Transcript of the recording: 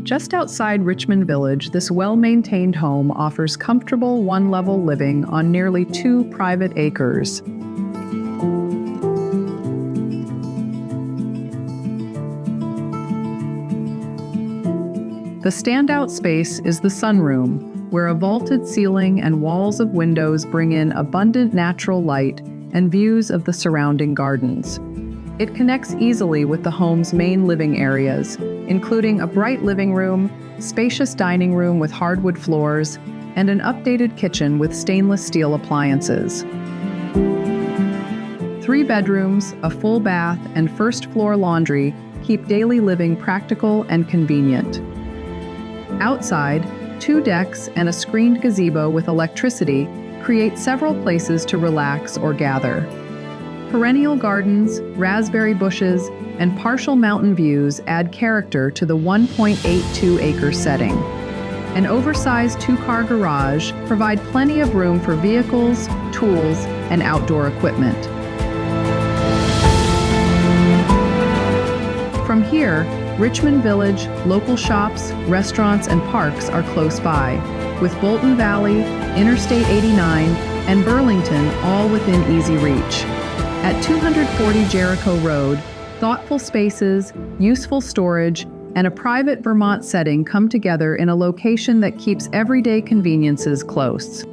Just outside Richmond Village, this well-maintained home offers comfortable one-level living on nearly 2 private acres. The standout space is the sunroom, where a vaulted ceiling and walls of windows bring in abundant natural light and views of the surrounding gardens. It connects easily with the home's main living areas, including a bright living room, spacious dining room with hardwood floors, and an updated kitchen with stainless steel appliances. 3 bedrooms, a full bath, and first-floor laundry keep daily living practical and convenient. Outside, 2 decks and a screened gazebo with electricity create several places to relax or gather. Perennial gardens, raspberry bushes, and partial mountain views add character to the 1.82-acre setting. An oversized 2-car garage provides plenty of room for vehicles, tools, and outdoor equipment. From here, Richmond Village, local shops, restaurants, and parks are close by, with Bolton Valley, Interstate 89, and Burlington all within easy reach. At 240 Jericho Road, thoughtful spaces, useful storage, and a private Vermont setting come together in a location that keeps everyday conveniences close.